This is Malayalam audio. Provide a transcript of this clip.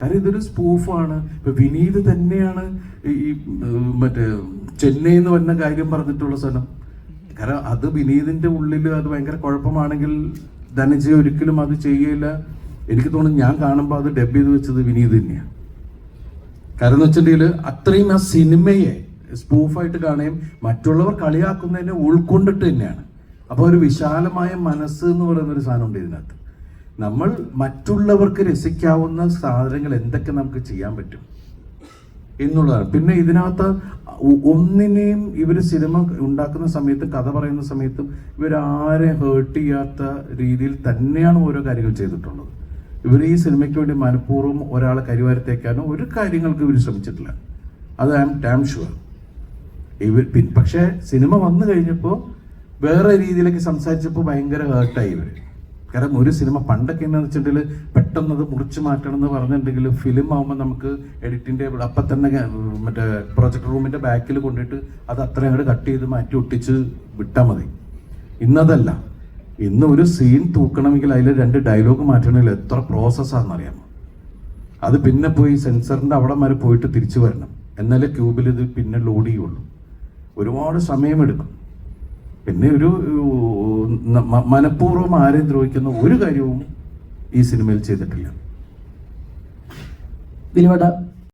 കാരണം ഇതൊരു സ്പൂഫാണ്. ഇപ്പൊ വിനീത് തന്നെയാണ് ഈ മറ്റേ ചെന്നൈ എന്ന് പറഞ്ഞ കാര്യം പറഞ്ഞിട്ടുള്ള സ്ഥലം. കാരണം അത് വിനീതിന്റെ ഉള്ളിൽ അത് ഭയങ്കര കുഴപ്പമാണെങ്കിൽ ധനഞ്ജയ് ഒരിക്കലും അത് ചെയ്യില്ല. എനിക്ക് തോന്നുന്നു ഞാൻ കാണുമ്പോൾ അത് ഡബ് ചെയ്ത് വെച്ചത് വിനീത് തന്നെയാണ്. കാരണം എന്ന് വെച്ചിട്ടുണ്ടെങ്കിൽ അത്രയും ആ സിനിമയെ സ്പൂഫായിട്ട് കാണുകയും മറ്റുള്ളവർ കളിയാക്കുന്നതിനെ ഉൾക്കൊണ്ടിട്ട് തന്നെയാണ്. അപ്പോൾ ഒരു വിശാലമായ മനസ്സ് എന്ന് പറയുന്ന ഒരു സാധനം ഉണ്ട് ഇതിനകത്ത്. നമ്മൾ മറ്റുള്ളവർക്ക് രസിക്കാവുന്ന സാധനങ്ങൾ എന്തൊക്കെ നമുക്ക് ചെയ്യാൻ പറ്റും എന്നുള്ളതാണ്. പിന്നെ ഇതിനകത്ത് ഒന്നിനെയും ഇവർ സിനിമ ഉണ്ടാക്കുന്ന സമയത്തും കഥ പറയുന്ന സമയത്തും ഇവരാരെ ഹേർട്ട് ചെയ്യാത്ത രീതിയിൽ തന്നെയാണ് ഓരോ കാര്യങ്ങൾ ചെയ്തിട്ടുള്ളത്. ഇവർ ഈ സിനിമയ്ക്ക് വേണ്ടി മനഃപൂർവ്വം ഒരാളെ കരിവാരത്തേക്കാനോ ഒരു കാര്യങ്ങൾക്ക് ഇവർ ശ്രമിച്ചിട്ടില്ല. അത് ഐ ആം ഡാം ഷുവർ. പക്ഷേ സിനിമ വന്നു കഴിഞ്ഞപ്പോൾ വേറെ രീതിയിലേക്ക് സംസാരിച്ചപ്പോൾ ഭയങ്കര ഹേർട്ടായി ഇവർ. കാരണം ഒരു സിനിമ പണ്ടൊക്കെ എന്താണെന്ന് വെച്ചിട്ടുണ്ടെങ്കിൽ പെട്ടെന്ന് അത് മുറിച്ച് മാറ്റണം എന്ന് പറഞ്ഞിട്ടുണ്ടെങ്കിൽ ഫിലിം ആകുമ്പോൾ നമുക്ക് എഡിറ്റിൻ്റെ അപ്പം തന്നെ മറ്റേ പ്രൊജക്ട് റൂമിൻ്റെ ബാക്കിൽ കൊണ്ടിട്ട് അത് അത്രയും അങ്ങോട്ട് കട്ട് ചെയ്ത് മാറ്റി ഒട്ടിച്ച് വിട്ടാൽ മതി. ഇന്നതല്ല. ഇന്ന് ഒരു സീൻ തൂക്കണമെങ്കിൽ അതിൽ 2 ഡയലോഗ് മാറ്റണമെങ്കിൽ എത്ര പ്രോസസ്സാണെന്നറിയാമോ? അത് പിന്നെ പോയി സെൻസറിൻ്റെ അവിടെ വരെ പോയിട്ട് തിരിച്ചു വരണം. എന്നാലേ ക്യൂബിൽ ഇത് പിന്നെ ലോഡ് ചെയ്യുള്ളൂ. ഒരുപാട് സമയമെടുക്കും. പിന്നെ ഒരു മനഃപൂർവ്വം ആരെയും ദ്രോഹിക്കുന്ന ഒരു കാര്യവും ഈ സിനിമയിൽ ചെയ്തിട്ടില്ല. ദിലീപേട്ടാ,